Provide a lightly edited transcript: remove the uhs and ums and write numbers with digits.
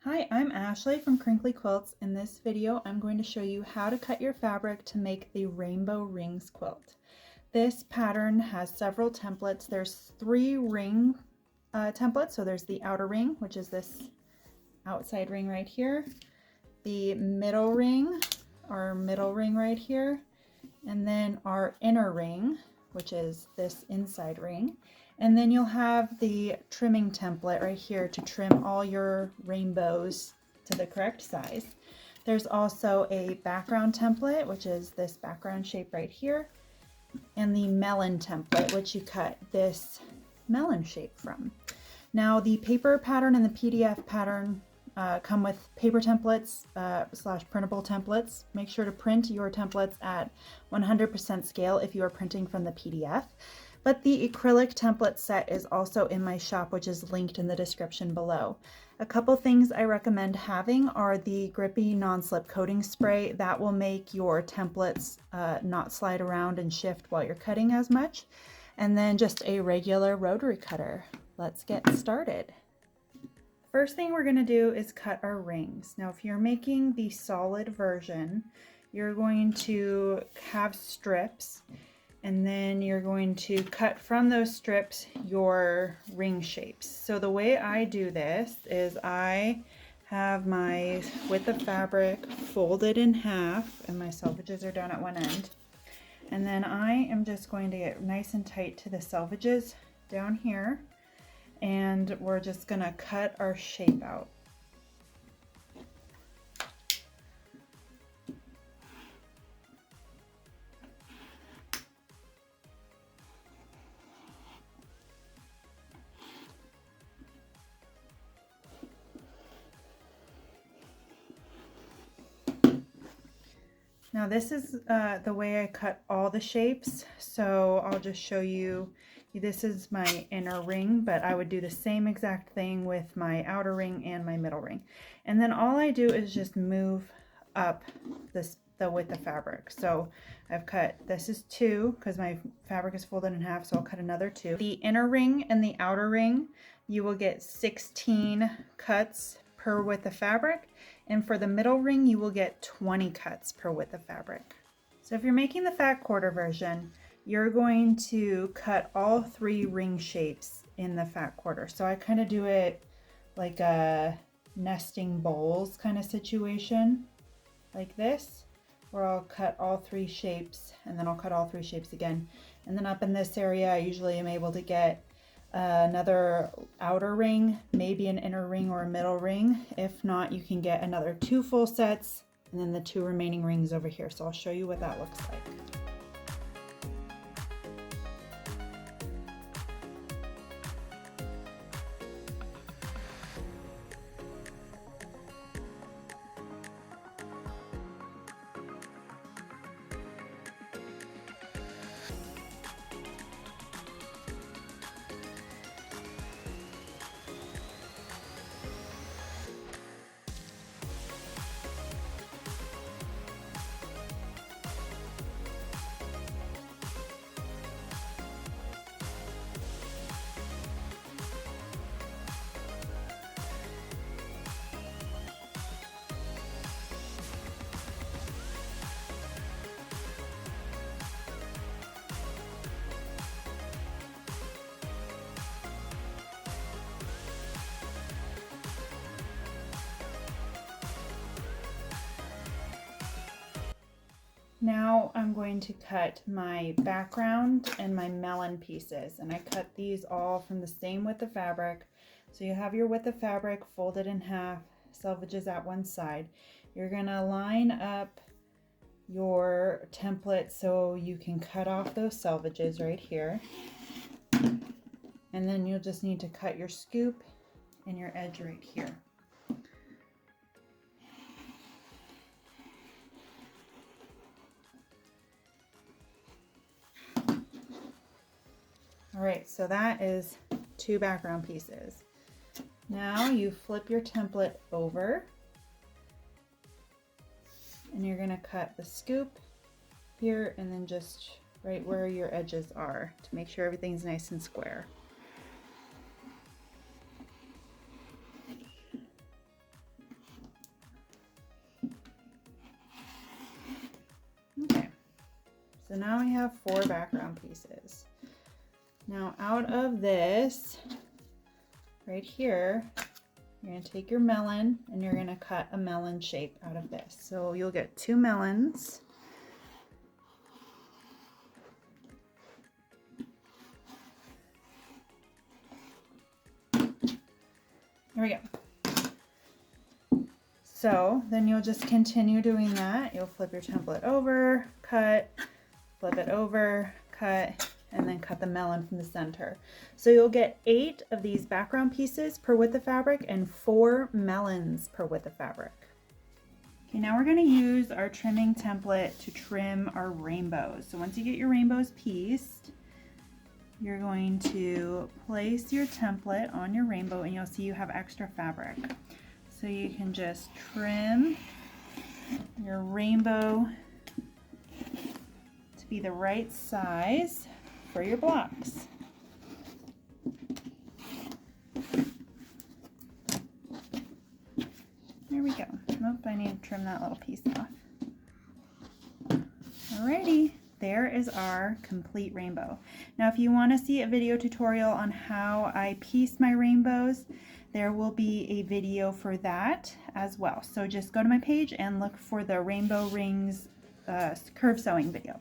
Hi, I'm Ashley from Crinkly Quilts. In this video, I'm going to show you how to cut your fabric to make the Rainbow Rings quilt. This pattern has several templates. There's 3 ring templates. So there's the outer ring, which is this outside ring right here, the middle ring, our middle ring right here, and then our inner ring, which is this inside ring. And then you'll have the trimming template right here to trim all your rainbows to the correct size. There's also a background template, which is this background shape right here, and the melon template, which you cut this melon shape from. Now the paper pattern and the PDF pattern come with paper templates / printable templates. Make sure to print your templates at 100% scale if you are printing from the PDF. But the acrylic template set is also in my shop, which is linked in the description below. A couple things I recommend having are the grippy non-slip coating spray. That will make your templates not slide around and shift while you're cutting as much. And then just a regular rotary cutter. Let's get started. First thing we're going to do is cut our rings. Now if you're making the solid version, you're going to have strips, and then you're going to cut from those strips your ring shapes. So the way I do this is I have my width of fabric folded in half, and my selvages are down at one end. And then I am just going to get nice and tight to the selvages down here, and we're just going to cut our shape out. Now this is the way I cut all the shapes, so I'll just show you. This is my inner ring, but I would do the same exact thing with my outer ring and my middle ring. And then all I do is just move up the width of fabric. So I've cut, this is 2 because my fabric is folded in half, so I'll cut another 2. The inner ring and the outer ring, you will get 16 cuts per width of fabric, and for the middle ring you will get 20 cuts per width of fabric. So if you're making the fat quarter version, you're going to cut all 3 ring shapes in the fat quarter. So I kind of do it like a nesting bowls kind of situation, like this, where I'll cut all 3 shapes, and then I'll cut all 3 shapes again. And then up in this area I usually am able to get another outer ring, maybe an inner ring or a middle ring. If not, you can get another 2 full sets and then the 2 remaining rings over here. So I'll show you what that looks like. Now I'm going to cut my background and my melon pieces, and I cut these all from the same width of fabric. So you have your width of fabric folded in half, selvages at one side. You're going to line up your template so you can cut off those selvages right here. And then you'll just need to cut your scoop and your edge right here. All right, so that is 2 background pieces. Now you flip your template over, and you're going to cut the scoop here and then just right where your edges are to make sure everything's nice and square. now we have 4 background pieces. Now out of this, right here, you're going to take your melon and you're going to cut a melon shape out of this. So you'll get 2 melons. There we go. So then you'll just continue doing that. You'll flip your template over, cut, flip it over, cut, and then cut the melon from the center. So you'll get 8 of these background pieces per width of fabric and 4 melons per width of fabric. Okay, now we're going to use our trimming template to trim our rainbows. So once you get your rainbows pieced, you're going to place your template on your rainbow and you'll see you have extra fabric. So you can just trim your rainbow to be the right size for your blocks. There we go. Nope, I need to trim that little piece off. Alrighty. There is our complete rainbow. Now if you want to see a video tutorial on how I piece my rainbows, there will be a video for that as well. So just go to my page and look for the Rainbow Rings curve sewing video.